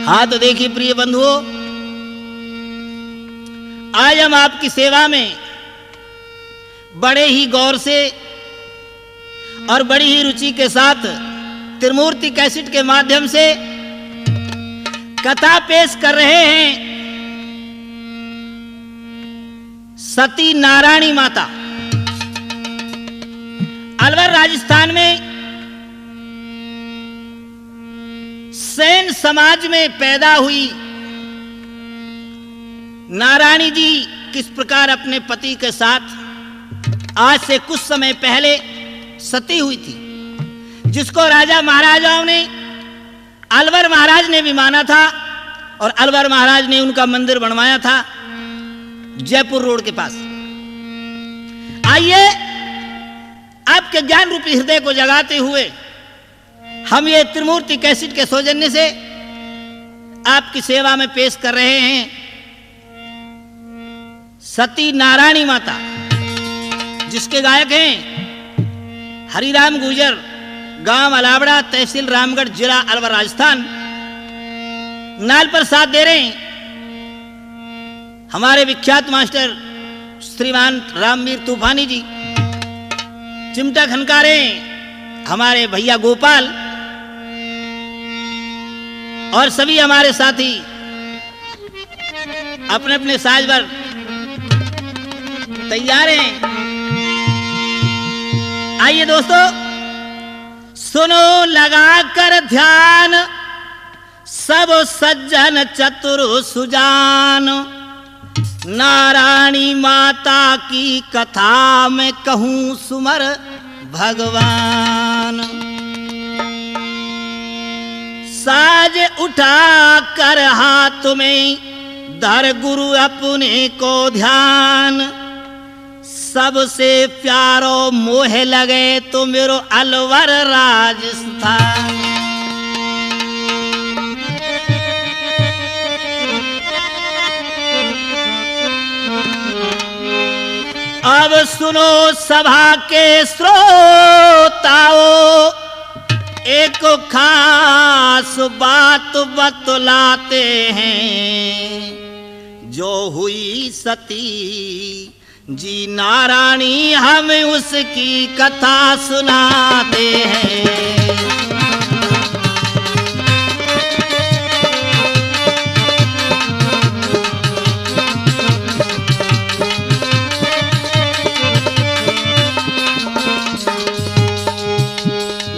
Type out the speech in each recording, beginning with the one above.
हाँ तो देखिए प्रिय बंधुओं, आज हम आपकी सेवा में बड़े ही गौर से और बड़ी ही रुचि के साथ त्रिमूर्ति कैसेट के माध्यम से कथा पेश कर रहे हैं सती नारायणी माता। अलवर राजस्थान में सेन समाज में पैदा हुई नारायणी जी किस प्रकार अपने पति के साथ आज से कुछ समय पहले सती हुई थी, जिसको राजा महाराजाओं ने अलवर महाराज ने भी माना था और अलवर महाराज ने उनका मंदिर बनवाया था जयपुर रोड के पास। आइए आपके ज्ञान रूपी हृदय को जगाते हुए हम ये त्रिमूर्ति कैसेट के सौजन्य से आपकी सेवा में पेश कर रहे हैं सती नारायणी माता, जिसके गायक हैं हरिराम गुर्जर, गांव अलावड़ा, तहसील रामगढ़, जिला अलवर, राजस्थान। नाल पर साथ दे रहे हैं हमारे विख्यात मास्टर श्रीमान रामवीर तूफानी जी। चिमटा खनका रहे हैं हमारे भैया गोपाल और सभी हमारे साथी अपने अपने साज पर तैयार हैं। आइए दोस्तों, सुनो लगा कर ध्यान सब सज्जन चतुर सुजान, नारायणी माता की कथा में कहूं सुमर भगवान। साज उठा कर हाथ में धर गुरु अपने को ध्यान, सबसे प्यारो मोह लगे तो मेरो अलवर राजस्थान। अब सुनो सभा के श्रोताओ, एक खास बात बतलाते हैं, जो हुई सती जी नारायणी हम उसकी कथा सुनाते हैं।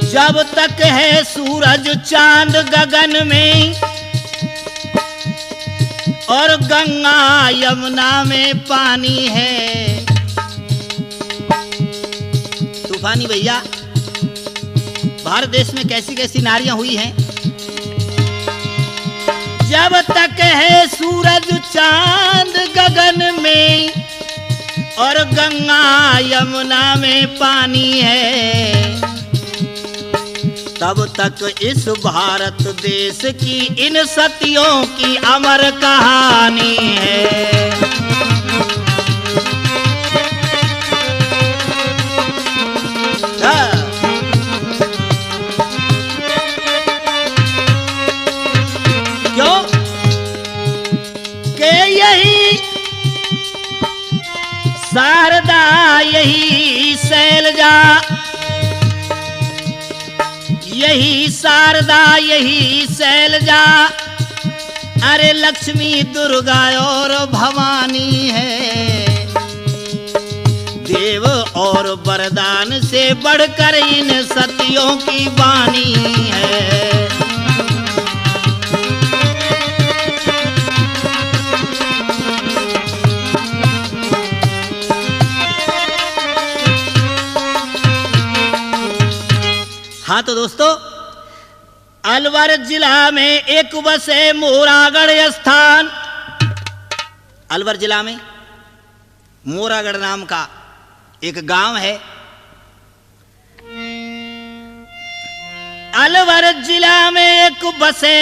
जब तक है सूरज चांद गगन में और गंगा यमुना में पानी है। तूफानी भैया, भारत देश में कैसी कैसी नारियां हुई हैं। जब तक है सूरज चांद गगन में और गंगा यमुना में पानी है, तब तक इस भारत देश की इन सतियों की अमर कहानी है। क्यों कि यही शारदा, यही शैलजा, यही शारदा, यही शैलजा, अरे लक्ष्मी, दुर्गा और भवानी है। देव और वरदान से बढ़कर इन सतियों की वाणी है। हाँ तो दोस्तों, अलवर जिला में एक बसे मोरागढ़ स्थान। अलवर जिला में मोरागढ़ नाम का एक गांव है। अलवर जिला में एक बसे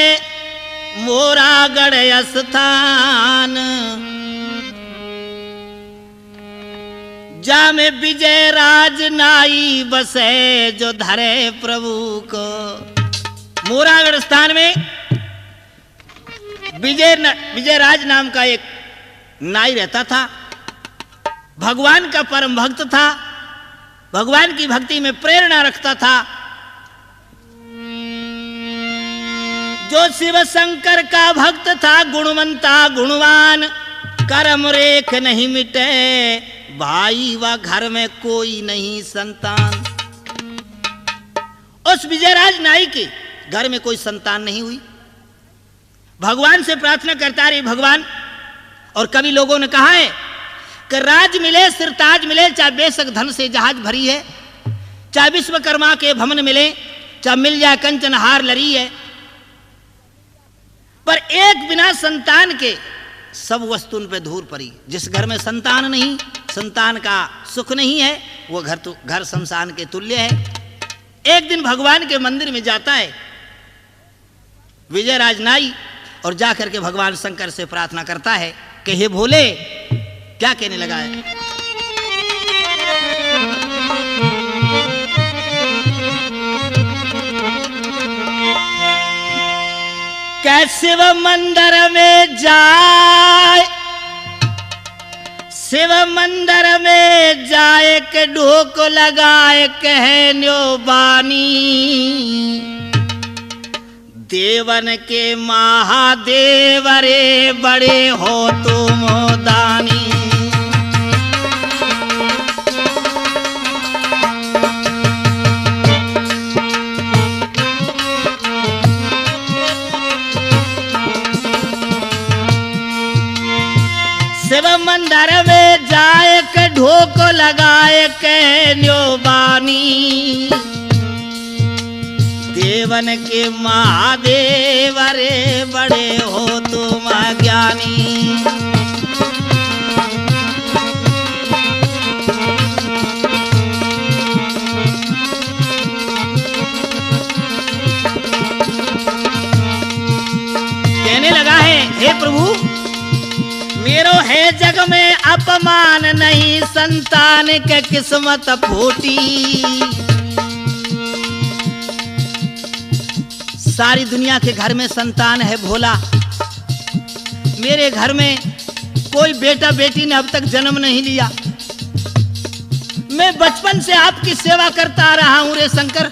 मोरागढ़ स्थान, जा में विजय राज नाई बसे जो धरे प्रभु को। मोरागढ़ स्थान में विजयराज नाम का एक नाई रहता था। भगवान का परम भक्त था, भगवान की भक्ति में प्रेरणा रखता था। जो शिव शंकर का भक्त था, गुणवंता गुणवान, कर्म रेख नहीं मिटे, भाई व घर में कोई नहीं संतान। उस विजयराज नाई के घर में कोई संतान नहीं हुई। भगवान से प्रार्थना करता रही, भगवान। और कभी लोगों ने कहा है कि राज मिले, सिरताज मिले, चाहे बेशक धन से जहाज भरी है, चाहे विश्वकर्मा के भवन मिले, चाहे मिल जाए कंचन हार लरी है, पर एक बिना संतान के सब वस्तु उन पे धूल पड़ी। जिस घर में संतान नहीं, संतान का सुख नहीं है, वो घर तो घर शमशान के तुल्य है। एक दिन भगवान के मंदिर में जाता है विजयराज नाई और जाकर के भगवान शंकर से प्रार्थना करता है कि हे भोले, क्या कहने लगा है? कै शिव मंदिर में जाए, शिव मंदिर में जाए के ढोक लगाए कहन्यो बानी, देवन के महादेव रे बड़े हो तुम दानी। शिव मंदिर में जाए के ढोक लगाए कहन्यो बानी, देवन के महादेव रे बड़े हो तुम ज्ञानी। कहने लगा है, हे प्रभु, मेरो है जग में अपमान नहीं, संतान के किस्मत फूटी। सारी दुनिया के घर में संतान है भोला, मेरे घर में कोई बेटा बेटी ने अब तक जन्म नहीं लिया। मैं बचपन से आपकी सेवा करता आ रहा हूं रे शंकर।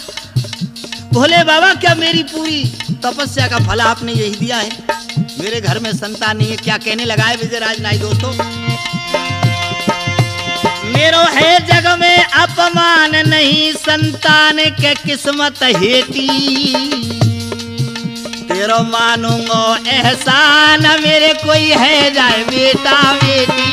भोले बाबा, क्या मेरी पूरी तपस्या का फल आपने यही दिया है? मेरे घर में संतान नहीं है। क्या कहने लगा है विजयराज नाई दोस्तों? मेरो है जग में अपमान नहीं, संतान के किस्मत हेती, तेरो मानूंगो एहसान, मेरे कोई है जाए बेटा बेटी।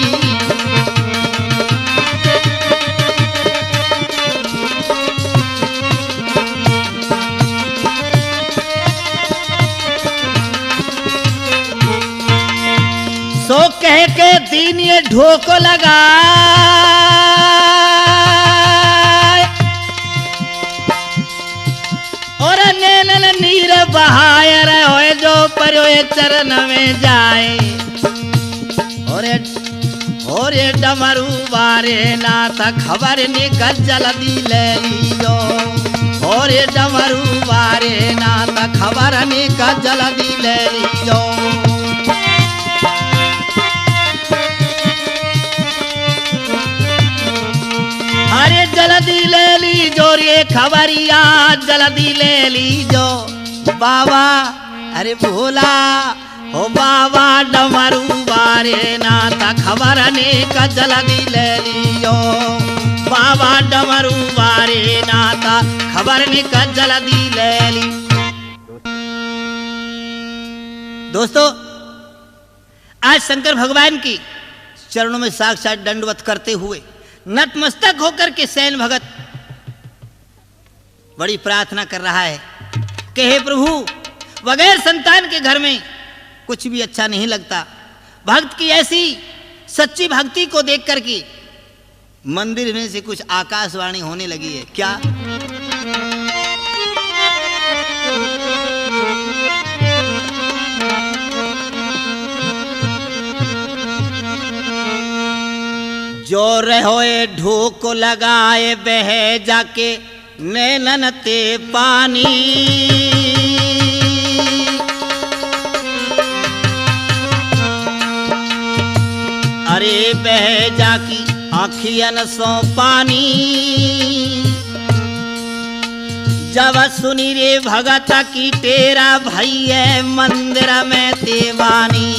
सो कह के दीन ये ढोक लगा, और नैनन नीर बहाय रहे जो परो चरण में जाए। और ये डमरू बारे नाथ खबर निकल जल्दी ले लीजो, और ये डमरू बारे नाथ खबर निकल जल्दी ले लीजो। अरे जल्दी ले लीजो रे खबरिया, जल्दी ले लीजो बाबा। अरे भोला हो बाबा, डमरू बारे नाथ खबर ने का जल्दी ले लीजो बाबा, डमरू बारे नाथ खबर ने का जल्दी ले ली। दोस्तों, आज शंकर भगवान की चरणों में साक्षात दंडवत करते हुए नतमस्तक होकर के सैन भगत बड़ी प्रार्थना कर रहा है कि हे प्रभु, बगैर संतान के घर में कुछ भी अच्छा नहीं लगता। भक्त की ऐसी सच्ची भक्ति को देख कर के मंदिर में से कुछ आकाशवाणी होने लगी है। क्या? जो रहोए ढोक लगाए बह जाके नैनन ते पानी, बह जाकी आखियन सो पानी। जब सुनी रे भगत की तेरा भैया मंदिर में देवानी।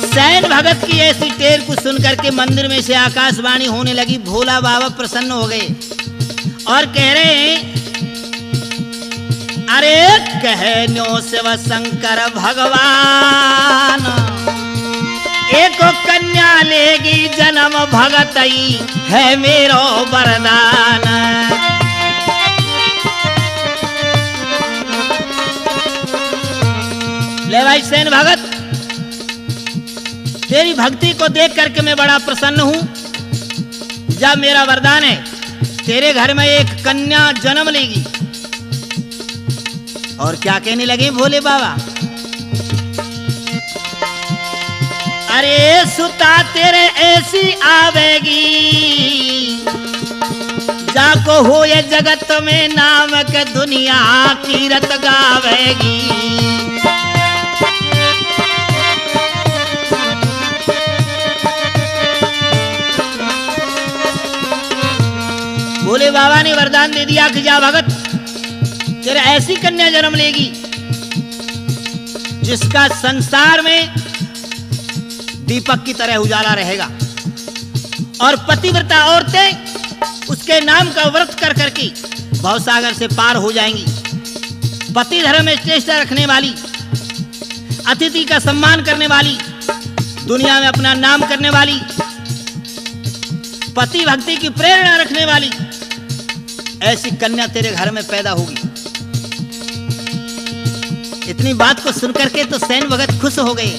सैन भगत की ऐसी टेर को सुनकर के मंदिर में से आकाशवाणी होने लगी। भोला बाबा प्रसन्न हो गए और कह रहे हैं, अरे कहनो शिव शंकर भगवान, एक कन्या लेगी जन्म भगतई है मेरो वरदान। ले भाई सैन भगत, तेरी भक्ति को देख करके मैं बड़ा प्रसन्न हूं। जब मेरा वरदान है, तेरे घर में एक कन्या जन्म लेगी। और क्या कहने लगे भोले बाबा, अरे सुता तेरे ऐसी आवेगी, जाको हो ये जगत में नाम के दुनिया कीरत गावेगी। भोले बाबा ने वरदान दे दिया कि जा भगत, तेरे ऐसी कन्या जन्म लेगी जिसका संसार में दीपक की तरह उजाला रहेगा। और पतिव्रता औरतें उसके नाम का व्रत कर करके भवसागर से पार हो जाएंगी। पति धर्म में चेष्टा रखने वाली, अतिथि का सम्मान करने वाली, दुनिया में अपना नाम करने वाली, पति भक्ति की प्रेरणा रखने वाली ऐसी कन्या तेरे घर में पैदा होगी। इतनी बात को सुनकर के तो सैन भगत खुश हो गए।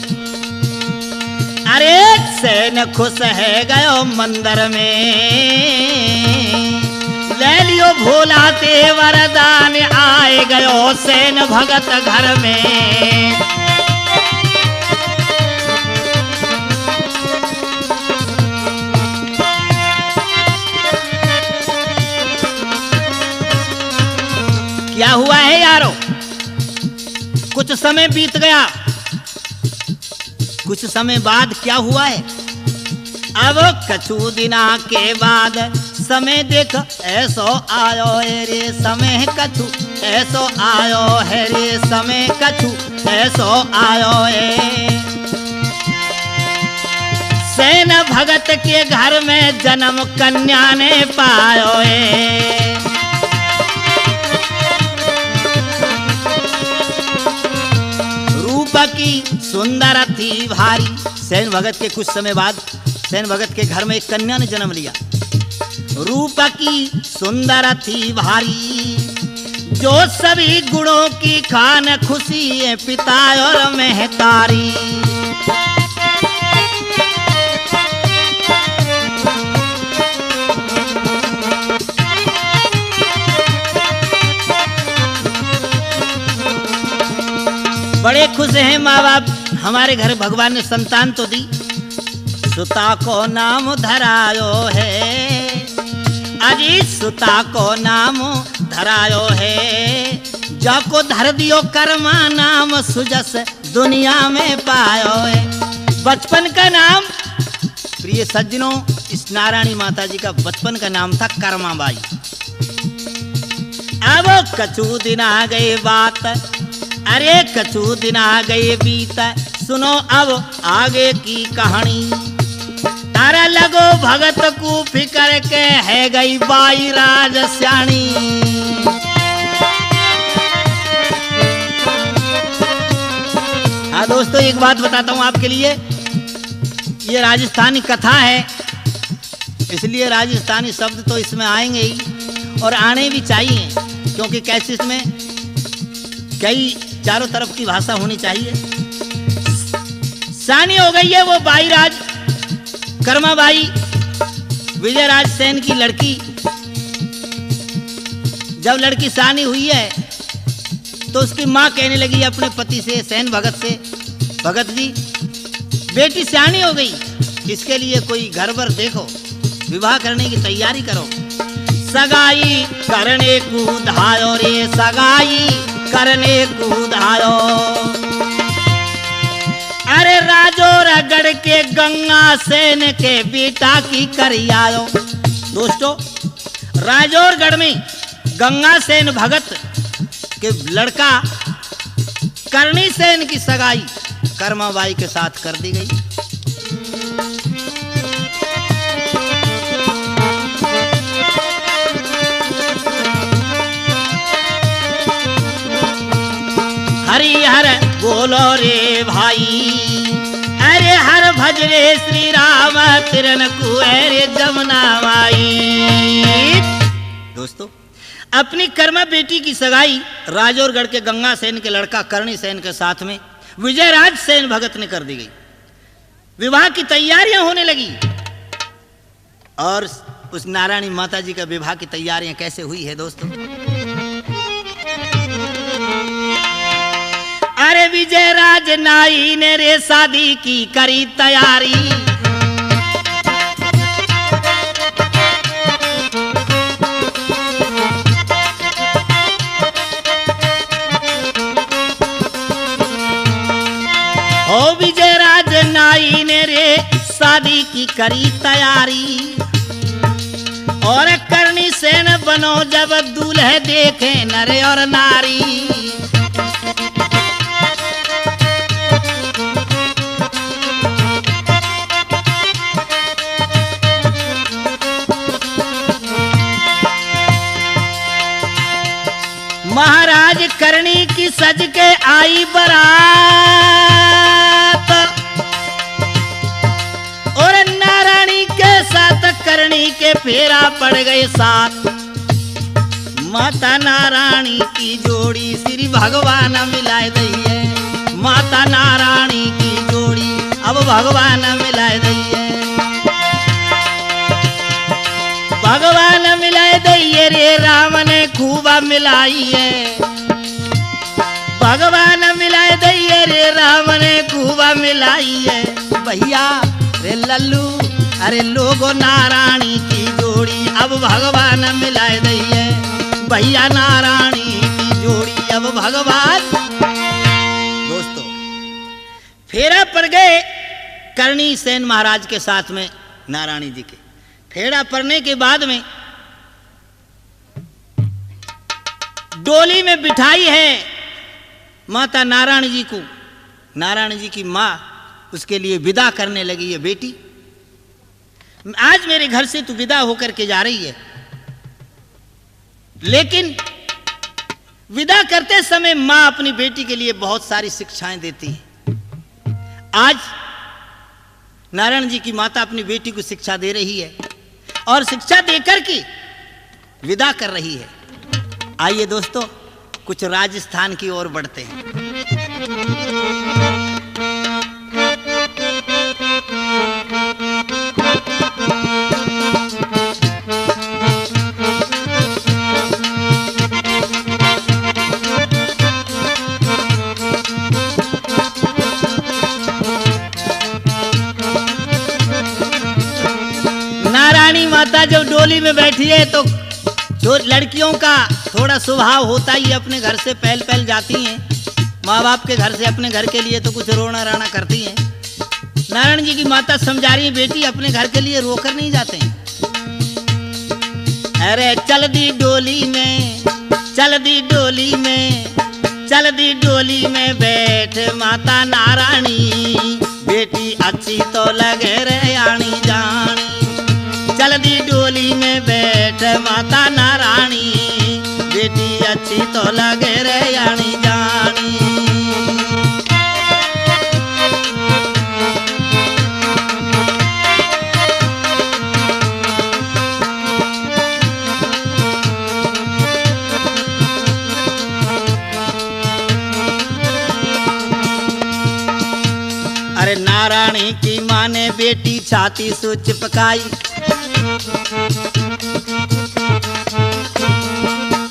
अरे सैन खुश है गयो मंदिर में, ले लियो भोला ते वरदान, आए गयो सैन भगत घर में। क्या हुआ है यारो, कुछ समय बीत गया, कुछ समय बाद क्या हुआ है। अब कछु दिना के बाद समय देख ऐसो आयो है रे समय कछु ऐसो आयो है रे समय कछु ऐसो आयो है। सैन भगत के घर में जन्म कन्या ने पायो है। की सुंदर थी भारी। सैन भगत के कुछ समय बाद सैन भगत के घर में एक कन्या ने जन्म लिया। रूप की सुंदर थी भारी, जो सभी गुणों की खान खुशी है पिता और महतारी। बड़े खुश हैं माँ बाप, हमारे घर भगवान ने संतान तो दी। सुता को नाम धरायो है, अजी सुता को नाम धरायो है, जाको धर दियो कर्मा नाम सुजस दुनिया में पायो है। बचपन का नाम, प्रिय सज्जनों, इस नारायणी माता जी का बचपन का नाम था कर्माबाई। अब कछु दिन आ गए बात, अरे कछु दिन आ गए बीत, सुनो अब आगे की कहानी। तारा लगो भगत को फिकर के है गई बाई राजस्याणी। हाँ दोस्तों, एक बात बताता हूँ आपके लिए, ये राजस्थानी कथा है, इसलिए राजस्थानी शब्द तो इसमें आएंगे ही और आने भी चाहिए, क्योंकि कैसे इसमें कई चारों तरफ की भाषा होनी चाहिए। सानी हो गई है वो बाई राज कर्माबाई, विजयराज सेन की लड़की। जब लड़की सानी हुई है तो उसकी माँ कहने लगी अपने पति से, सेन भगत से, भगत जी बेटी सियानी हो गई, इसके लिए कोई घर वर देखो, विवाह करने की तैयारी करो। सगाई करने को धायो रे सगाई करने कूदायो। अरे राजौरगढ़ के गंगा सेन के बेटा की करियायो। दोस्तों, राजौरगढ़ में गंगा सेन भगत के लड़का करणी सेन की सगाई कर्माबाई के साथ कर दी गई। हरिहर बोलो रे भाई, अरे हर भजरे श्री राम तिरन कुएरे जमुना माई। दोस्तों, अपनी कर्मा बेटी की सगाई राजौरगढ़ के गंगा सेन के लड़का करणी सेन के साथ में विजयराज सेन भगत ने कर दी गई। विवाह की तैयारियां होने लगी और उस नारायणी माता जी का विवाह की तैयारियां कैसे हुई है दोस्तों? अरे विजयराज नाई ने रे शादी की करी तैयारी। ओ विजयराज नाई ने रे शादी की करी तैयारी। और करणी सेन बनो जब दूल्हे देखे नर और नारी। महाराज करणी की सज के आई बारात और नारायणी के साथ करणी के फेरा पड़ गए साथ। माता नारायणी की जोड़ी श्री भगवान मिलाए दइए। माता नारायणी की जोड़ी अब भगवान मिलाए दइए। भगवान मिलाए दइए रे राम ने खूबा मिलाई है। भगवान मिलाए दइए रे राम ने खूबा मिलाई है। भैया रे लल्लू, अरे लोगो नारायणी की जोड़ी अब भगवान मिलाए दइए। भैया नारायणी की जोड़ी अब भगवान। दोस्तों, फेरा पड़ गए करणी सेन महाराज के साथ में नारायणी जी के। फेरा पड़ने के बाद में डोली में बिठाई है माता नारायण जी को। नारायण जी की माँ उसके लिए विदा करने लगी है। बेटी, आज मेरे घर से तू विदा होकर के जा रही है, लेकिन विदा करते समय माँ अपनी बेटी के लिए बहुत सारी शिक्षाएं देती है। आज नारायण जी की माता अपनी बेटी को शिक्षा दे रही है और शिक्षा देकर के विदा कर रही है। आइए दोस्तों, कुछ राजस्थान की ओर बढ़ते हैं। नारायणी माता जब डोली में बैठी है तो जो लड़कियों का थोड़ा स्वभाव होता ही अपने घर से पहल पहल जाती हैं। माँ बाप के घर से अपने घर के लिए तो कुछ रोना राना करती हैं। नारायण जी की माता समझा रही है, बेटी अपने घर के लिए रोकर नहीं जाते हैं। अरे चल दी डोली में, चल दी डोली में, चल दी डोली में बैठ माता नारायणी। बेटी अच्छी तो लगे रे आनी जानी। चल दी डोली में बैठ माता नारायणी। बेटी अच्छी तो लगे रे आनी जानी। अरे नारायणी की माँ ने बेटी छाती से चिपकाई।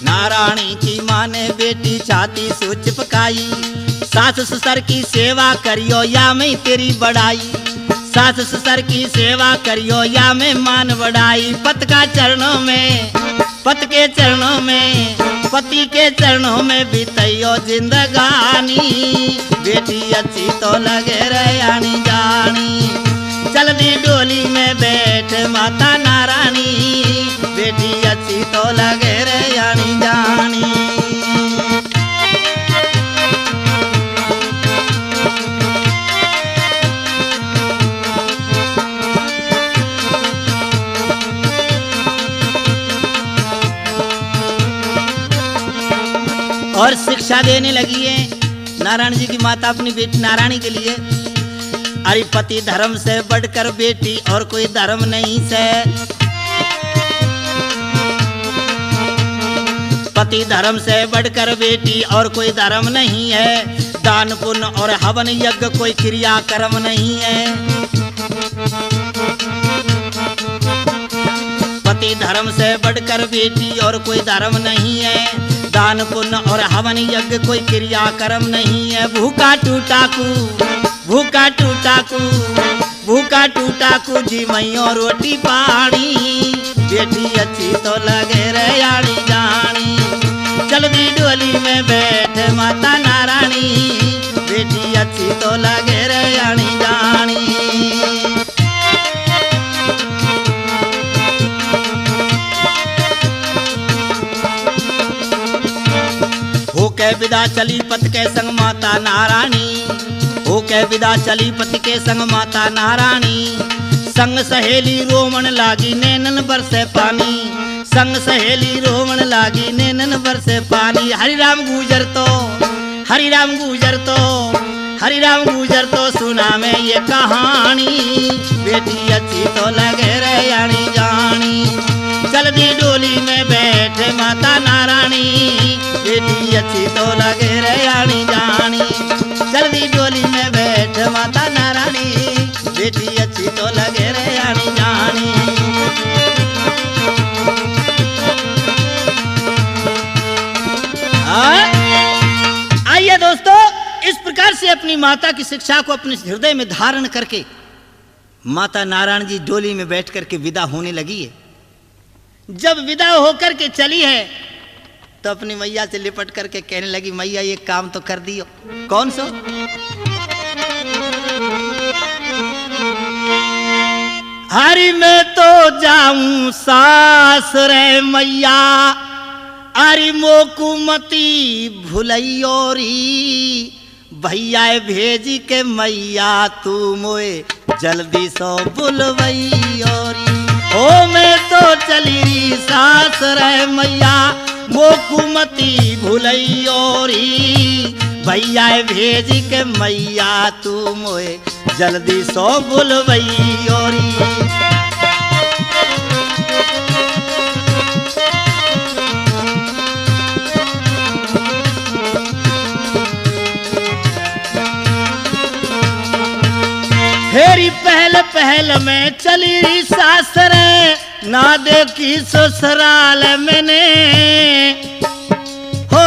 नारायणी की माँ ने बेटी छाती से चिपकाई। सास ससुर की सेवा करियो या मैं तेरी बड़ाई। सास ससुर की सेवा करियो या मैं मान बढ़ाई। पत का चरणों में, पत के चरणों में पति के चरणों में बीतैयो जिंदगानी, बेटी अच्छी तो लगे रयानी जानी। जल्दी डोली में बैठ माता नारायणी, बेटी अच्छी तो लगे रयानी जानी। और शिक्षा देने लगी है नारायण जी की माता अपनी बेटी नारायणी के लिए। अरे पति धर्म से बढ़कर बेटी और कोई धर्म नहीं से, पति धर्म से बढ़कर बेटी और कोई धर्म नहीं है। दान पुण्य और हवन यज्ञ कोई क्रिया कर्म नहीं है। पति धर्म से बढ़कर बेटी और कोई धर्म नहीं है। दान पुण्य और हवन यज्ञ कोई क्रिया कर्म नहीं है। भूखा टूटाकू, भूखा टूटाकू, भूखा टूटाकू जी मैयो रोटी पानी, बेटी अच्छी तो लगे रयानी जानी। जल्दी डोली में बैठ माता नारायणी, बेटी अच्छी तो लगे रयानी जानी। होके विदा चली पति के संग माता नारायणी, होके विदा चली पति के संग माता नारायणी। संग सहेली रोमन लागी नैनन बरसे पानी, संग सहेली रोमन लागी नैनन बरसे पानी। हरि राम गुजर तो, हरि राम गुजर तो, हरि राम गुजर तो सुना में ये कहानी, बेटी अच्छी तो लगे रयानी जानी। जल्दी डोली में बैठे माता नारायणी, बेटी अच्छी तो लगे रयानी जानी। जल्दी डोली में बैठ माता नारायणी, बेटी अच्छी तो लगे रयानी जानी। आइए दोस्तों, इस प्रकार से अपनी माता की शिक्षा को अपने हृदय में धारण करके माता नारायण जी डोली में बैठ करके विदा होने लगी है। जब विदा होकर के चली है तो अपनी मैया से लिपट करके कहने लगी, मैया ये काम तो कर दियो। कौन सो? हरि मैं तो जाऊं सास रे मैया, अरे मोकू मती भुलैयोरी, भैया भेजी के मैया तू मोए जल्दी सो बुलवैयोरी। ओ मैं तो चली सास रे मैया, मोकू मती भुलैयोरी, भैया भेज के मैया तू मोए जल्दी सो बुलवैयोरी। फेरी पहल पहल में चली सासरे, ना देखी ससुराल मैंने। हो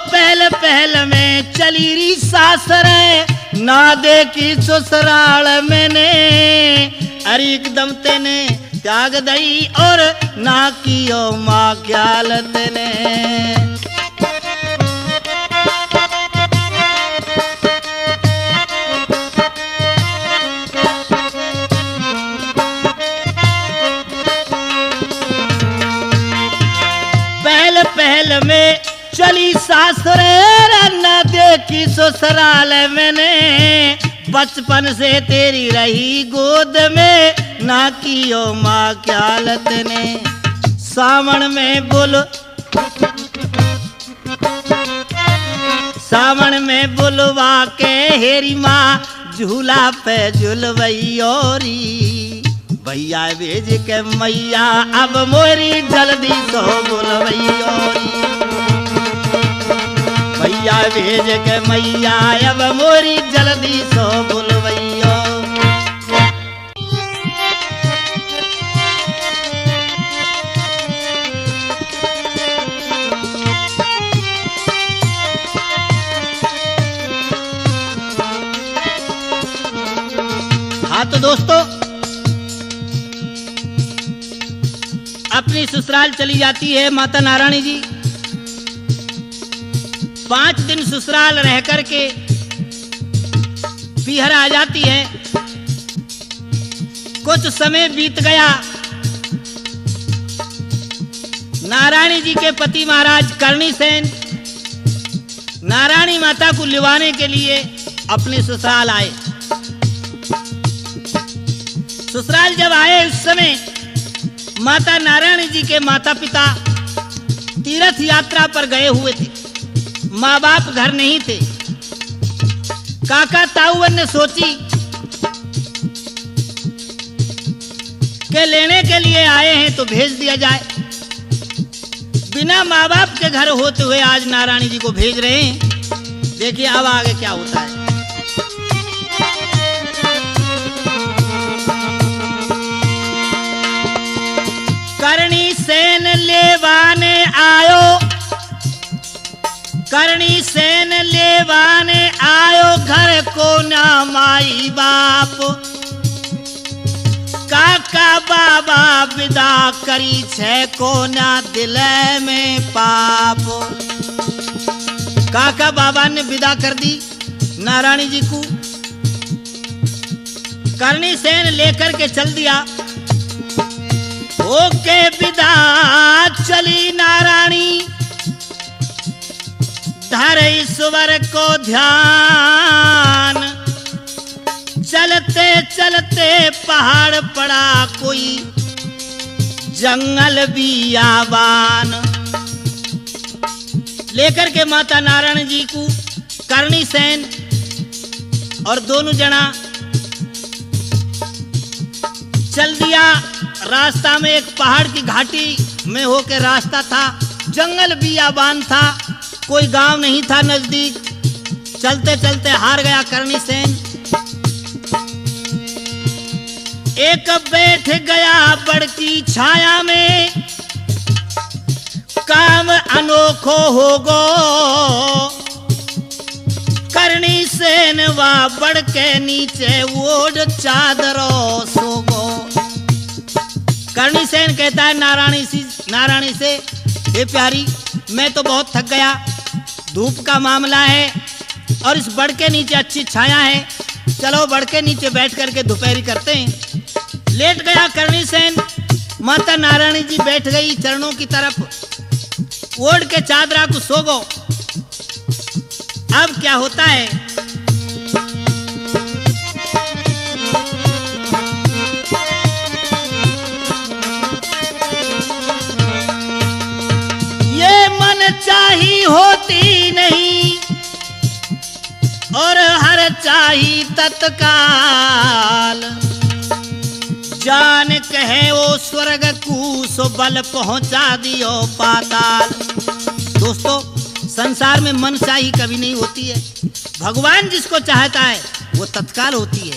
पहल पहल में चली री सासरे, ना देखी ससुराल मैंने। अरे एकदम तेने त्याग दई और ना कियो माँ ख्याल तेने। पहल में चली सासुरे, न देखी ससुराल मैंने। बचपन से तेरी रही गोद में, ना कियो माँ ख्यालत ने। सावन में बोलो, सावन में बुलवा के हेरी माँ झूला पे झुलवैयोरी। भैया भेज के मैया अब मोरी जल्दी सो बुलवैयोरी। भैया भेज के मैया अब मोरी जल्दी सो बुलवैयो। हाँ तो दोस्तों, अपनी ससुराल चली जाती है माता नारायणी जी। 5 दिन ससुराल रह करके पीहर आ जाती है। कुछ समय बीत गया। नारायणी जी के पति महाराज करणी सेन नारायणी माता को लिवाने के लिए अपने ससुराल आए। ससुराल जब आए उस समय माता नारायणी जी के माता पिता तीर्थ यात्रा पर गए हुए थे। माँ बाप घर नहीं थे। काका ताऊवन ने सोची कि लेने के लिए आए हैं तो भेज दिया जाए। बिना माँ बाप के घर होते हुए आज नारायणी जी को भेज रहे हैं। देखिए अब आगे क्या होता है। करणी सेन लेवाने आयो, करणी सेन लेवाने आयो, घर को ना माई बाप। काका बाबा विदा करी छे को ना दिल में पाप। काका बाबा ने विदा कर दी नारायणी जी को। करणी सेन लेकर के चल दिया। ओके विदा चली नारायणी, धर ईश्वर को ध्यान। चलते चलते पहाड़ पड़ा कोई, जंगल बियाबान। लेकर के माता नारायण जी को करणी सेन और दोनों जना चल दिया। रास्ता में एक पहाड़ की घाटी में होकर रास्ता था। जंगल बियाबान था, कोई गांव नहीं था नजदीक। चलते चलते हार गया करणी सेन। एक बैठ गया बड़की छाया में, काम अनोखो होगो। करणी सेन वा बढ़ के नीचे ओढ़ चादरो सोगो। करणी सेन कहता है नारायणी से, हे प्यारी मैं तो बहुत थक गया, धूप का मामला है और इस बड़ के नीचे अच्छी छाया है, चलो बड़ के नीचे बैठ करके दोपहरी करते हैं। लेट गया करणी सेन। माता नारायणी जी बैठ गई चरणों की तरफ, ओढ़ के चादरा को सो गो। अब क्या होता है, ये मन चाही होती नहीं और हर चाही तत्काल। जान कहे वो स्वर्ग को सो बल पहुंचा दियो पाताल। दोस्तों संसार में मन चाही कभी नहीं होती है। भगवान जिसको चाहता है वो तत्काल होती है।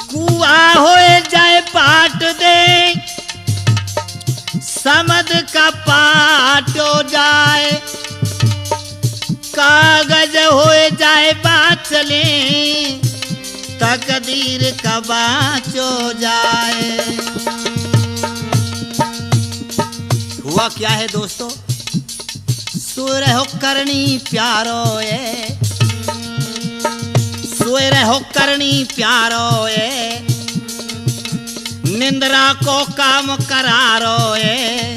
कुआ होए जाए पाट दे, समद का पाट हो जाए। कागज होए जाए बाचले, तकदीर का बाचो जाए। हुआ क्या है दोस्तों, सोए रहो करणी प्यारो ये, सोए रहो करणी प्यारो ये। निंद्रा को काम करारो ये,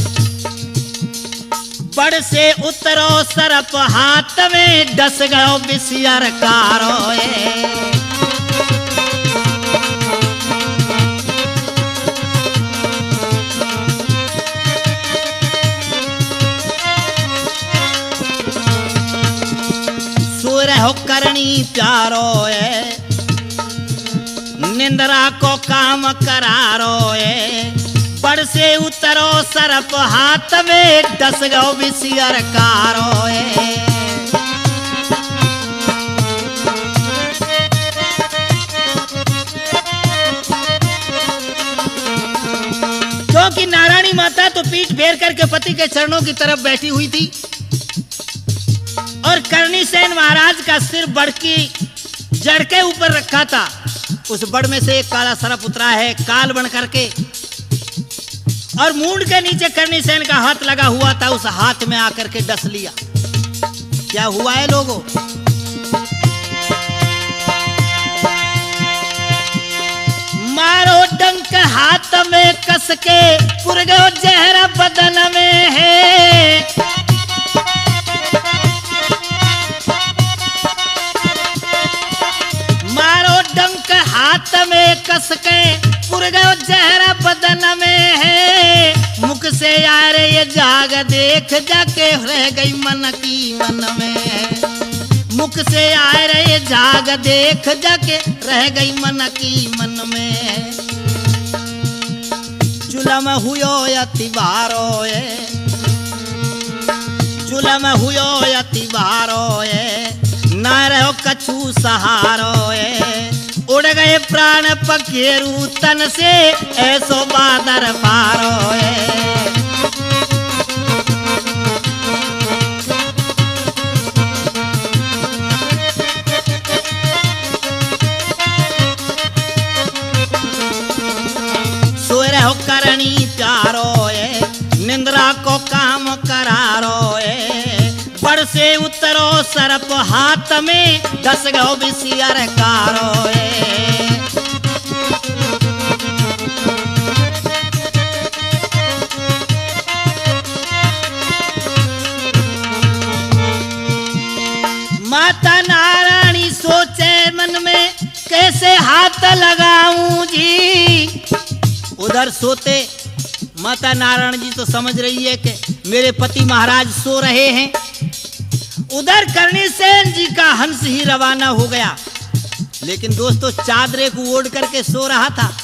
बड़ से उतरो सरप हाथ में, डस गयो बिसियर कारो ये। हो करणी प्यारो है, निंद्रा को काम करारो है। बड़ से उतरो सरप हाथ में, डस गो बिसियर कारो है। क्योंकि नारायणी माता तो पीठ फेर करके पति के चरणों की तरफ बैठी हुई थी और करणी सेन महाराज का सिर बड़ की जड़ के ऊपर रखा था। उस बड़ में से एक काला सरप उतरा है काल बन करके, और मूंड के नीचे करणी सेन का हाथ लगा हुआ था। उस हाथ में आकर के डस लिया। क्या हुआ है लोगों? मारो डंक हाथ में कस के, पुर गयो जहर बदन में है। मारो डंक हाथ में कस के, पुर गयो जहर बदन में है। मुख से यार ये जाग देख जाके रह गई मन की मन में। मुख से आए रहे जाग देख जाके रह गई मन की मन में। जुलम हुयो अति बारो ए, जुलम हुयो अति बारो ए, ना रहो कछु सहारो ए। उड़ गए प्राण पखेरु तन से, ऐसो बादर पारो ए। करनी प्यारो ए, निंद्रा को काम करारो ए। बड़ से उतरो सरप हाथ में, दस गो बिसियर कारो ए। माता नारायणी सोचे मन में, कैसे हाथ लगाऊं जी। उधर सोते माता नारायण जी तो समझ रही है कि मेरे पति महाराज सो रहे हैं। उधर करनीसेन जी का हंस ही रवाना हो गया, लेकिन दोस्तों चादरे को ओढ़ करके सो रहा था।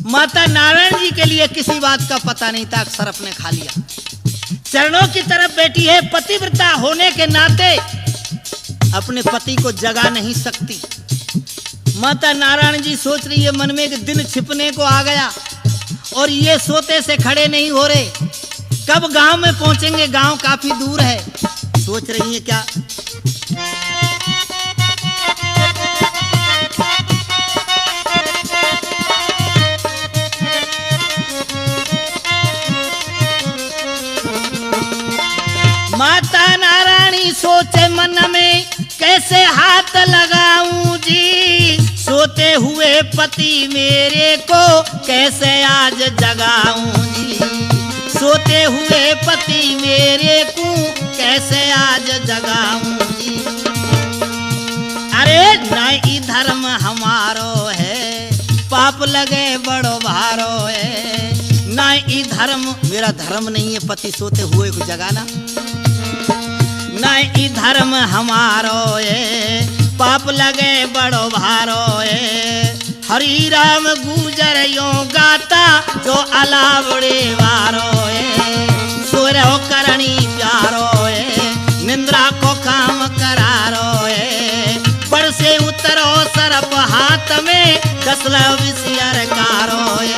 माता नारायण जी के लिए किसी बात का पता नहीं था, सरफ ने खा लिया। चरणों की तरफ बैठी है, पतिव्रता होने के नाते अपने पति को जगा नहीं सकती। माता नारायण जी सोच रही है मन में कि दिन छिपने को आ गया और ये सोते से खड़े नहीं हो रहे, कब गांव में पहुंचेंगे, गांव काफी दूर है। सोच रही है क्या? माता नारायणी सोचे मन में, कैसे हाथ लगाऊं जी। सोते हुए पति मेरे को कैसे आज जगाऊं जी। सोते हुए पति मेरे को कैसे आज जगाऊं जी। अरे नहीं धर्म हमारो है, पाप लगे बड़ो भारो है। नहीं धर्म, मेरा धर्म नहीं है पति सोते हुए को जगाना। नहीं धर्म हमारो ए, पाप लगे बड़ो भारो ए। हरि राम गुजर यो गाता, जो अलावड़े वारो ए। सोरे हो करनी प्यारो ए, निंद्रा को काम करारो ए। बड़ से उतरो सरप हाथ में, कसला विसियर कारो ए।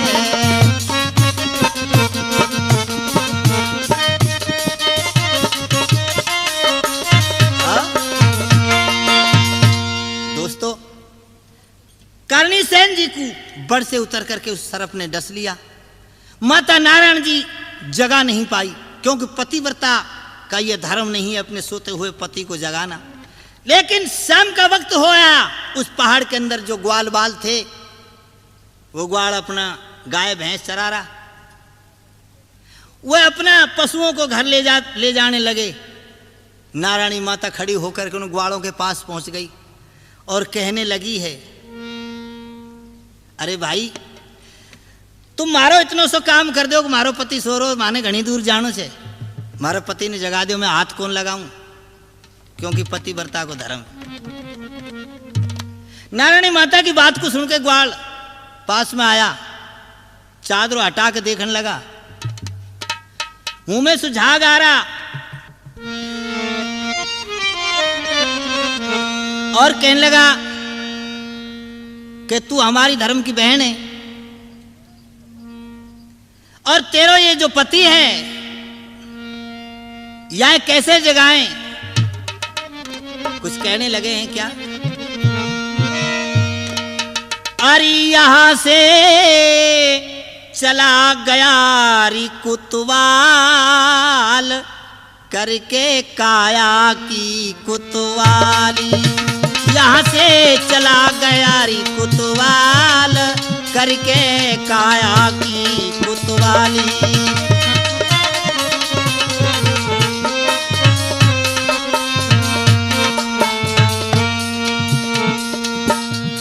करनीसेन जी को बड़ से उतर करके उस सरप ने डस लिया। माता नारायण जी जगा नहीं पाई, क्योंकि पतिव्रता का यह धर्म नहीं है अपने सोते हुए पति को जगाना। लेकिन शाम का वक्त होया, उस पहाड़ के अंदर जो ग्वाल बाल थे, वो ग्वाल अपना गाय भैंस चरा रहा। वह अपना पशुओं को घर ले जाने लगे। नारायणी माता खड़ी होकर के उन ग्वालों के पास पहुंच गई और कहने लगी है, अरे भाई तुम मारो इतनो सो काम कर दो, मारो पति सो रो, माने घनी दूर जानो छे, मारो पति ने जगा दो, मैं हाथ कौन लगाऊं, क्योंकि पतिव्रता को धर्म। नारायणी माता की बात को सुन के ग्वाल पास में आया, चादर हटा के देखने लगा, मुंह में सुझाग आ रहा और कहने लगा कि तू हमारी धर्म की बहन है और तेरो ये जो पति है यह कैसे जगाएं। कुछ कहने लगे हैं क्या? अरे यहां से चला गया री कुतवाल, करके काया की कुतवाली। यहाँ से चला गया री कुतवाल करके काया की कुतवाली।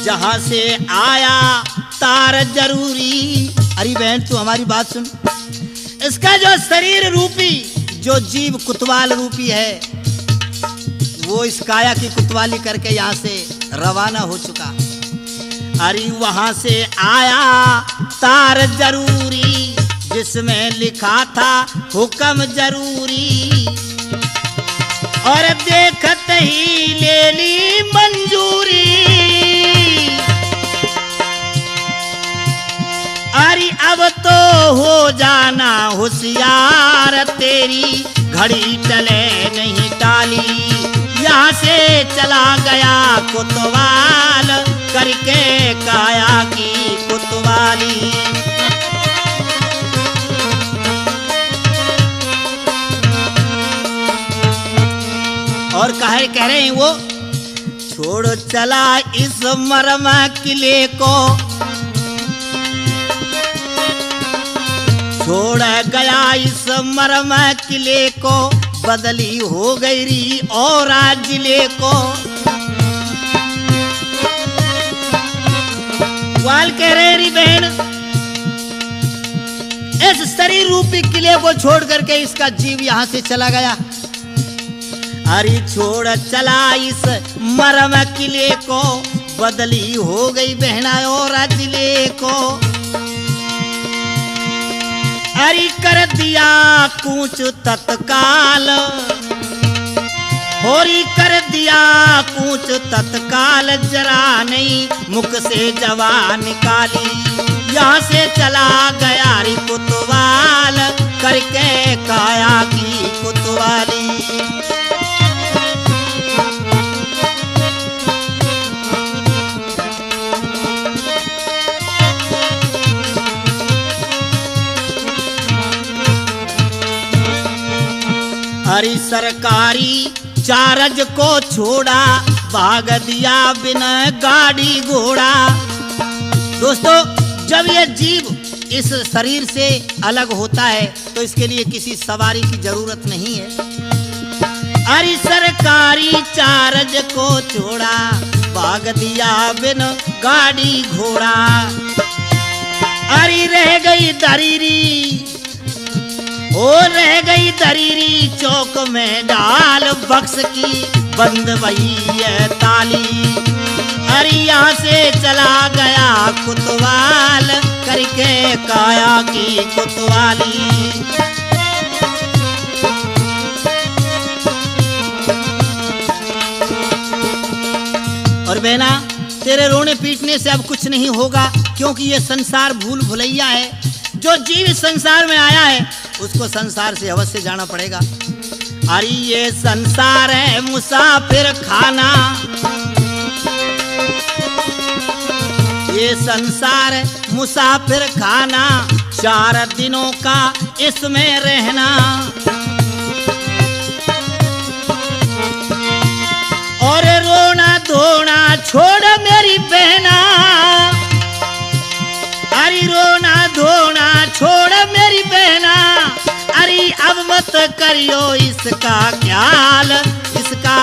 जहाँ से आया तार जरूरी। अरे बहन तू हमारी बात सुन, इसका जो शरीर रूपी जो जीव कुतवाल रूपी है वो इस काया की कुतवाली करके यहाँ से रवाना हो चुका। अरे वहां से आया तार जरूरी जिसमें लिखा था हुक्म जरूरी, और देखत ही ले ली मंजूरी। अरे अब तो हो जाना होशियार, तेरी घड़ी टले नहीं टाली। यहाँ से चला गया कुतवाल करके काया की कुतवाली। और कह रहे हैं वो, छोड़ चला इस मरम किले को, छोड़ गया इस मरम किले को, बदली हो गई री और जिले को। वाल कह रहे री बहन, इस शरीर रूपी किले को छोड़ करके इसका जीव यहाँ से चला गया। अरे छोड़ चला इस मरम किले को, बदली हो गई बहना और जिले को। अरे कर दिया कूच तत्काल, होरी कर दिया कूच तत्काल, जरा नहीं मुख से जवान निकाली। यहाँ से चला गया री कुतवाल करके काया की कुतवाली। हरी सरकारी चार्ज को छोड़ा, भाग दिया बिना गाड़ी घोड़ा। दोस्तों जब ये जीव इस शरीर से अलग होता है तो इसके लिए किसी सवारी की जरूरत नहीं है। अरे सरकारी चार्ज को छोड़ा, भाग दिया बिना गाड़ी घोड़ा। अरे रह गई दरीरी, ओ रह गई दरीरी चौक में डाल, बक्स की बंद वही है ताली। अरे यहाँ से चला गया कुतवाल करके काया की कुतवाली। और बहना तेरे रोने पीटने से अब कुछ नहीं होगा, क्योंकि ये संसार भूल भुलैया है। जो जीव संसार में आया है उसको संसार से अवश्य जाना पड़ेगा। अरे ये संसार है मुसाफिर खाना, ये संसार है मुसाफिर खाना, 4 दिनों का इसमें रहना। और रोना धोना छोड़ मेरी बहना, अरे रोना धोना छोड़ मेरी बहना। अरे अब मत करियो इसका ख्याल, इसका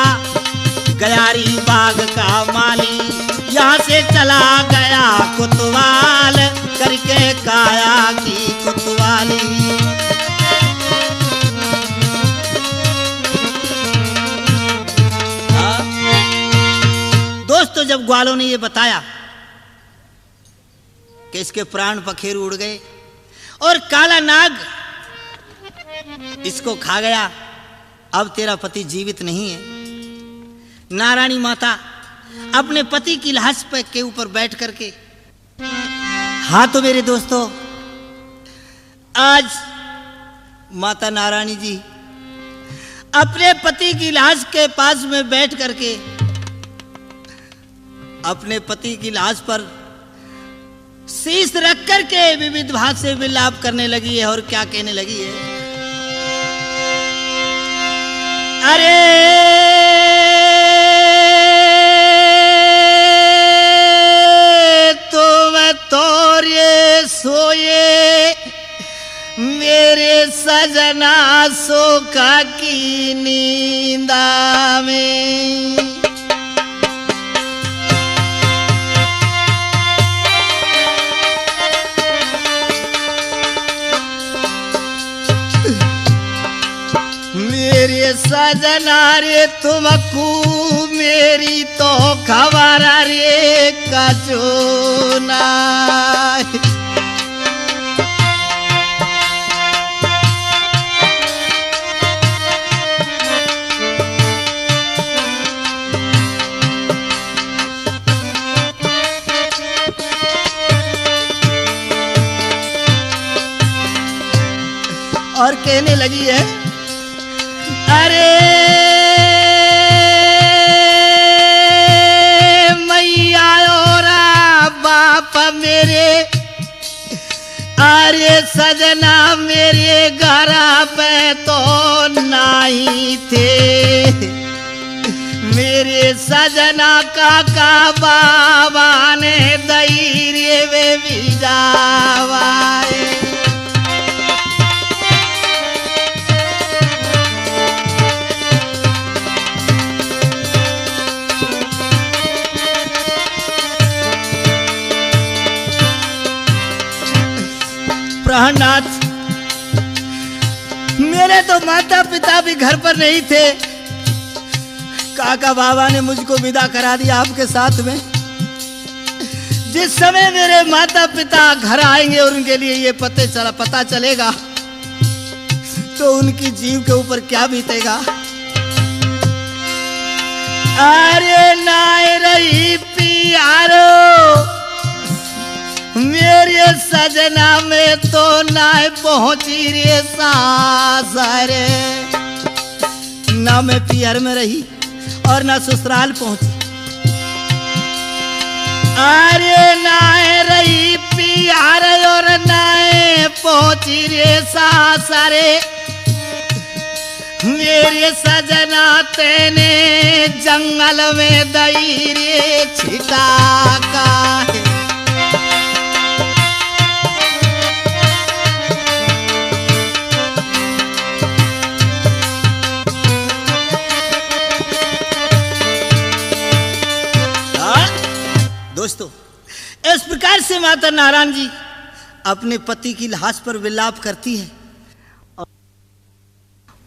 गयारी बाग का माली। यहाँ से चला गया कुतवाल करके काया की कुतवाली। दोस्तों जब ग्वालों ने ये बताया कि इसके प्राण पखेरु उड़ गए और काला नाग इसको खा गया, अब तेरा पति जीवित नहीं है। नारायणी माता अपने पति की लाश पे के ऊपर बैठ करके, हाँ तो मेरे दोस्तों आज माता नारायणी जी अपने पति की लाश के पास में बैठ करके अपने पति की लाश पर शीश रख करके विविध भाव से विलाप करने लगी है। और क्या कहने लगी है, अरे तुम तोरे सोए मेरे सजना सोखा की नींदा में। मेरे सजना रे तुमको मेरी तो खबर रे कचोना। और कहने लगी है अरे मैया और बाप मेरे अरे सजना मेरे घर पे तो नहीं थे। मेरे सजना काका बाबा ने धैर्य में भी जावाए। प्रहनाथ मेरे तो माता पिता भी घर पर नहीं थे। काका बाबा ने मुझको विदा करा दिया आपके साथ में। जिस समय मेरे माता पिता घर आएंगे और उनके लिए ये पता चलेगा तो उनकी जीव के ऊपर क्या बीतेगा। अरे नाय रही प्यारो मेरे सजना में तो ना पहुंची रे सास रे। ना मैं पियर में रही और ना ससुराल पहुंची। अरे ना रही पियर और ना पहुंची रे सास रे। मेरे सजना तेने जंगल में दई रे छिटा का है। दोस्तों इस प्रकार से माता नारायण जी अपने पति की लाश पर विलाप करती है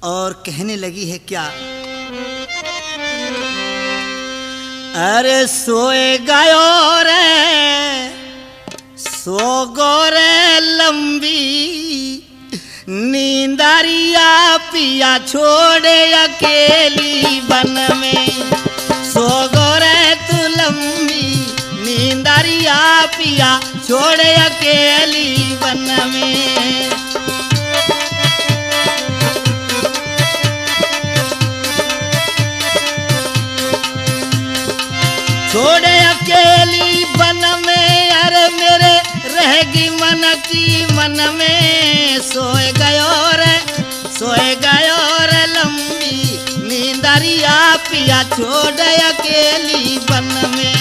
और कहने लगी है क्या। अरे सोए गयो रे सो गो रे लंबी नींदरिया पिया छोड़े अकेली बन में। सो गो रे तू लंबी नींदरिया पिया छोड़े अकेली बन में। छोड़े अकेली बन में अरे मेरे रहेगी मन की मन में। सोए गयो रे लंबी नींदरिया पिया छोड़े अकेली बन में।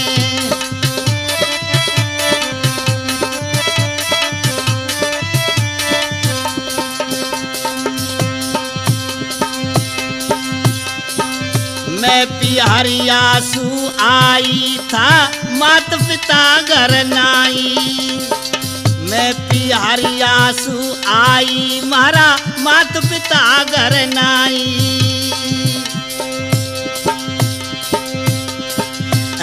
मैं पिहरिया सु आई था मात पिता घर नाई। मैं पिहरिया सु आई मारा मात पिता घर नाई।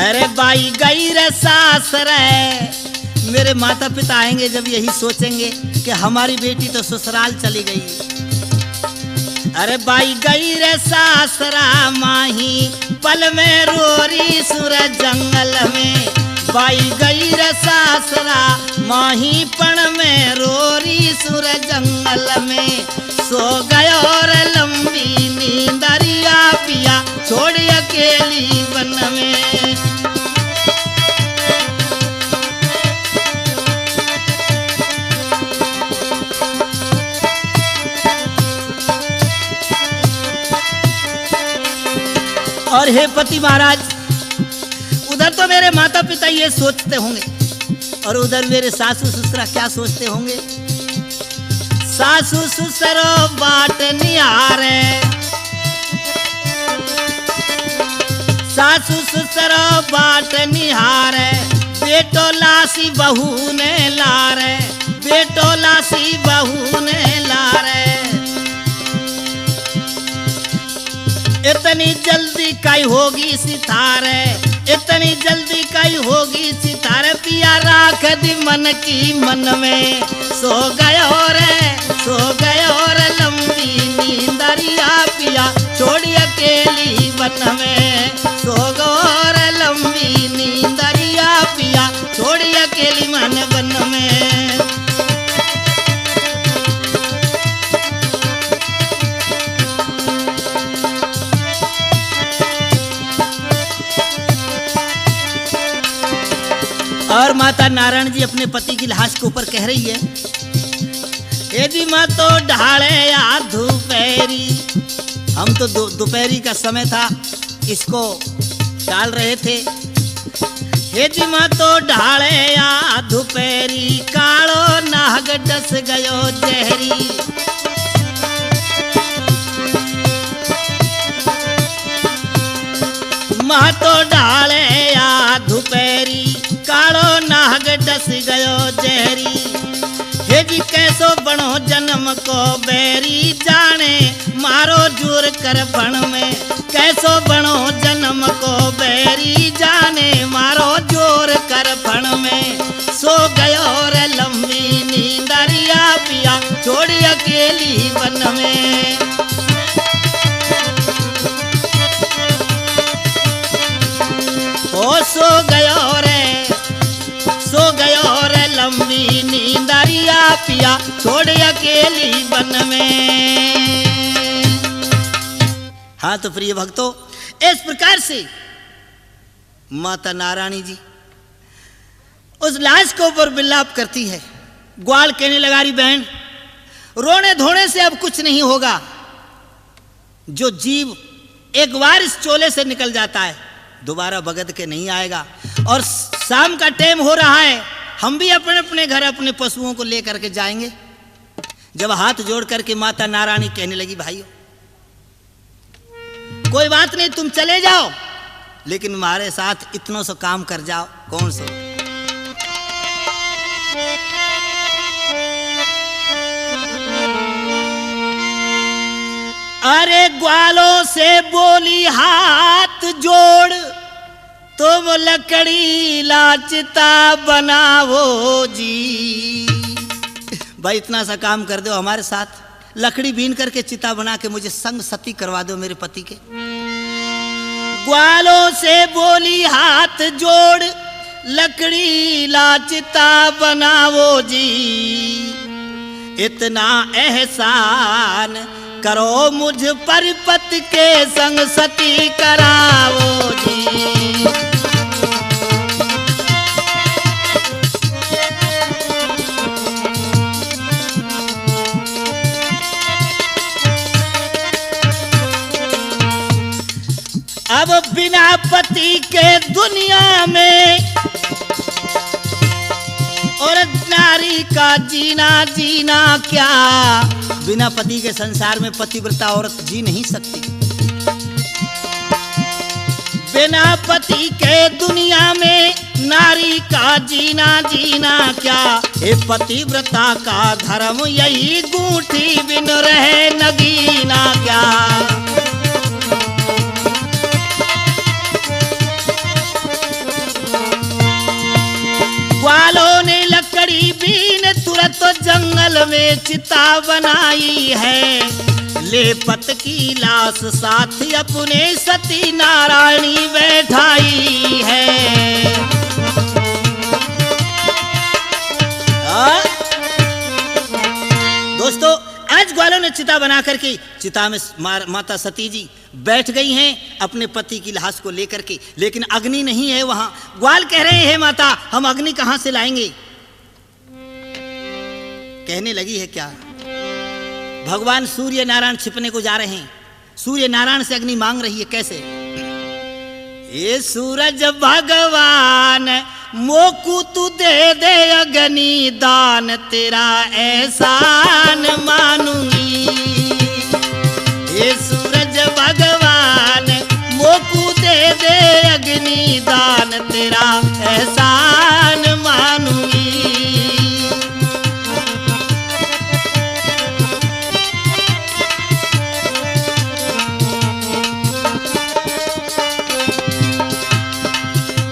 अरे बाई गई रे सास रे। मेरे माता पिता आएंगे जब यही सोचेंगे कि हमारी बेटी तो ससुराल चली गई। अरे बाई गई रे सासरा माही पल में रोरी सुर जंगल में। बाई गई रे सासरा माही पण में रोरी सुर जंगल में। सो गयो रे लंबी नींदरिया पिया छोड़ अकेली बन में। और हे पति महाराज, उधर तो मेरे माता पिता ये सोचते होंगे और उधर मेरे सासू ससुरा क्या सोचते होंगे। सासू ससुर बाट निहारे, सासू ससुर बाट निहारे, बेटो लासी बहू ने लारे, बेटो लासी बहू ने लारे। इतनी जल्दी कई होगी सितारे, इतनी जल्दी कई होगी सितारे, पिया राख दी मन की मन में, सो गयो रे, सो गयो रे लंबी नींदरिया, पिया छोड़ी अकेली वन में, सो गयो रे लंबी नींदरिया, पिया छोड़ी अकेली मन वन में। और माता नारायण जी अपने पति की लाश के ऊपर कह रही है, ए जी माँ तो ढाले या दोपहरी, हम तो दोपहरी का समय था इसको डाल रहे थे। हे जी माँ तो ढाले या दोपहरी, कालो नाग डस गयो जहरी। माँ तो ढाले या दोपहरी, कालो नाग डस गयो जहरी। हे जी कैसो बनो जन्म को बैरी, जाने मारो जोर कर बण में, कैसो बनो जन्म को बैरी, जाने मारो जोर कर बण में, सो गयो रे लंबी नींदरिया, पिया छोड़ी अकेली वन में। ओ सो गयो रे, सो गयो रे लंबी नींदरिया, पिया छोड़ अकेली वन में। हाँ तो प्रिय भक्तों, इस प्रकार से माता नारायणी जी उस लाश के ऊपर विलाप करती है। ग्वाल कहने लगा, री बहन रोने धोने से अब कुछ नहीं होगा, जो जीव एक बार इस चोले से निकल जाता है दोबारा बगद के नहीं आएगा। और शाम का टाइम हो रहा है, हम भी अपने अपने घर अपने पशुओं को लेकर के जाएंगे। जब हाथ जोड़ करके माता नारायणी कहने लगी, भाइयों कोई बात नहीं, तुम चले जाओ, लेकिन हमारे साथ इतनों सा काम कर जाओ। कौन सो? अरे ग्वालों से बोली हाथ जोड़, तुम लकड़ी लाचिता बनाओ जी। भाई इतना सा काम कर दो हमारे साथ, लकड़ी बीन करके चिता बना के मुझे संग सती करवा दो मेरे पति के। ग्वालों से बोली हाथ जोड़, लकड़ी लाचिता बनाओ जी। इतना एहसान करो मुझ पर, पति के संग सती कराओ जी। अब बिना पति के दुनिया में और नारी का जीना जीना क्या, बिना पति के संसार में पतिव्रता औरत जी नहीं सकती। बिना पति के दुनिया में नारी का जीना जीना क्या, हे पतिव्रता का धर्म यही गूंठी बिन रहे नगीना क्या। ग्वालों ने लकड़ी बीन तुरंत जंगल में चिता बनाई है, ले पत की लाश साथ अपने सती नारायणी बैठाई है। दोस्तों आज ग्वालों ने चिता बना करके चिता में माता सती जी बैठ गई हैं अपने पति की लाश को लेकर के, लेकिन अग्नि नहीं है वहां। ग्वाल कह रहे हैं, माता हम अग्नि कहां से लाएंगे? कहने लगी है क्या, भगवान सूर्य नारायण छिपने को जा रहे हैं, सूर्य नारायण से अग्नि मांग रही है। कैसे? ये सूरज भगवान मोकू तू दे दे अग्नि दान, तेरा एहसान मानूंगी। ये सूरज भगवान मोकू दे दे अग्नि दान, तेरा एहसान मानूंगी।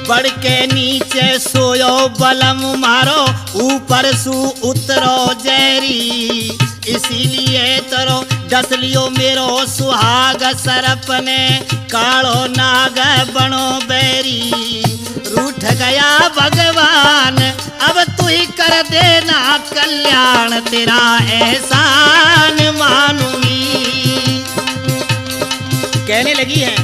बढ़ के नीचे सोयो बलम मारो, ऊपर सु उतरो जैरी, इसीलिए तरो डस लियो मेरो सुहाग, सरप ने कालो नाग बनो बैरी। रूठ गया भगवान अब तू ही कर देना कल्याण, तेरा एहसान मानूंगी। कहने लगी है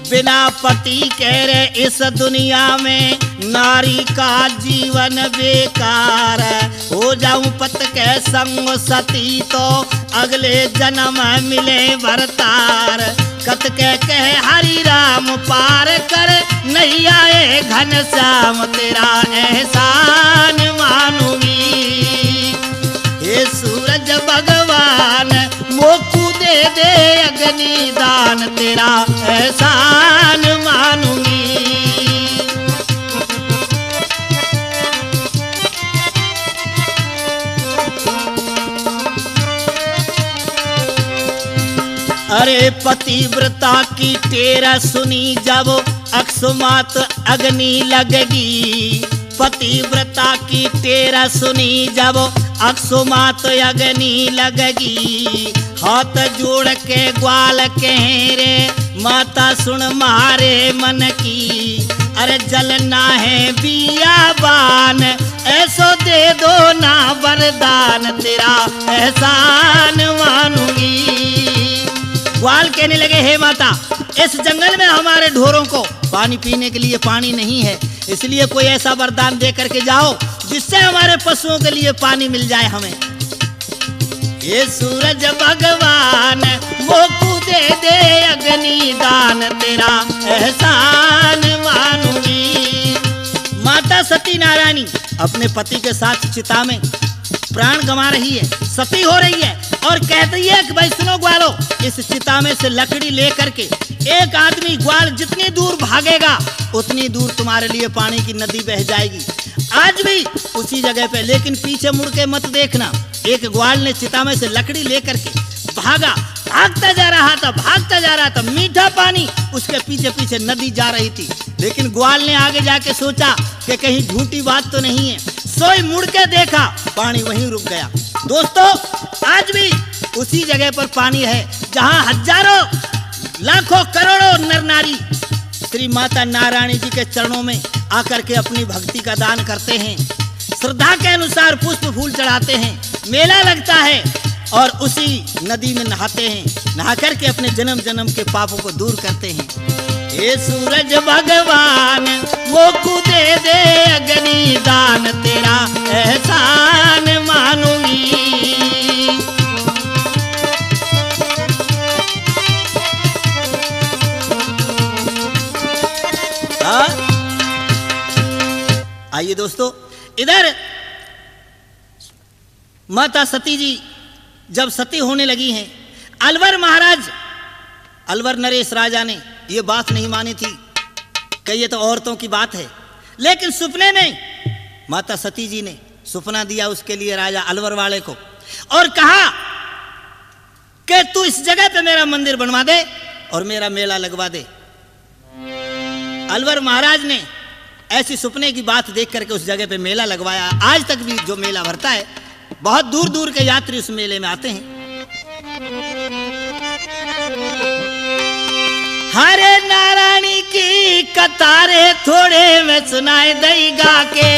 बिना पति कह रहे इस दुनिया में नारी का जीवन बेकार, हो जाऊं पत के संग सती तो अगले जन्म मिले भरतार। कत के कहे हरि राम पार कर, नहीं आए घनश्याम, तेरा एहसान मानूंगी। हे सूरज भगवान मोकू दे दे अग्नि दान, तेरा एहसान मानूंगी। अरे पतिव्रता की तेरा सुनी जब अकस्मात अग्नि लगेगी, पतिव्रता की तेरा सुनी जब अकस्मात अग्नि लगेगी। हाथ जोड़ के ग्वाल कहे रे माता सुन मारे मन की, अरे जलना है बियाबान ऐसो दे दो ना वरदान, तेरा एहसान मानूंगी। ग्वाल कहने लगे हे माता इस जंगल में हमारे ढोरों को पानी पीने के लिए पानी नहीं है, इसलिए कोई ऐसा वरदान दे करके जाओ जिससे हमारे पशुओं के लिए पानी मिल जाए हमें। ये सूरज भगवान मोकू दे दे अग्नि दान, तेरा एहसान मानूंगी। माता सती नारायणी अपने पति के साथ चिता में प्राण गंवा रही है, सती हो रही है और कहती है कि भाई सुनो ग्वालो, इस चिता में से लकड़ी लेकर के एक आदमी ग्वाल जितनी दूर भागेगा उतनी दूर तुम्हारे लिए पानी की नदी बह जाएगी। आज भी उसी जगह पे, लेकिन पीछे मुड़ के मत देखना। एक ग्वाल ने चिता में से लकड़ी लेकर के भागा, भागता जा रहा था, भागता जा रहा था, मीठा पानी उसके पीछे पीछे नदी जा रही थी, लेकिन ग्वाल ने आगे जाके सोचा कि कहीं झूठी बात तो नहीं है, सोई मुड़ के देखा पानी वहीं रुक गया। दोस्तों आज भी उसी जगह पर पानी है जहां हजारों लाखों करोड़ों नर नारी श्री माता नारायणी जी के चरणों में आकर के अपनी भक्ति का दान करते हैं, श्रद्धा के अनुसार पुष्प फूल चढ़ाते हैं, मेला लगता है और उसी नदी में नहाते हैं, नहा करके अपने जन्म जन्म के पापों को दूर करते हैं। हे सूरज भगवान मोकू दे दे अग्नि दान, तेरा एहसान मानूंगी। आइए दोस्तों, इधर माता सती जी जब सती होने लगी हैं, अलवर महाराज, अलवर नरेश राजा ने ये बात नहीं मानी थी कि ये तो औरतों की बात है, लेकिन सपने में माता सती जी ने सपना दिया उसके लिए राजा अलवर वाले को और कहा कि तू इस जगह पे मेरा मंदिर बनवा दे और मेरा मेला लगवा दे। अलवर महाराज ने ऐसी सपने की बात देख करके उस जगह पे मेला लगवाया। आज तक भी जो मेला भरता है, बहुत दूर दूर के यात्री उस मेले में आते हैं। हरे नारायणी की कतारे थोड़े में सुनाए दई गा के,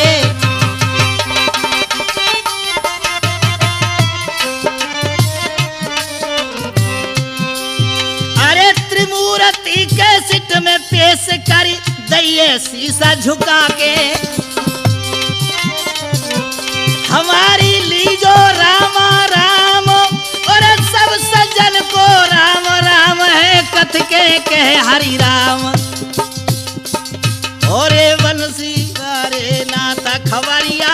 अरे त्रिमूर्ति के सिट में पेश करी दइए शीशा झुका के, हमारी लीजो रामा राम और सब सज्जन को राम राम है, कथ के कहे हरि राम। ओरे बंसी वारे नाता खबरिया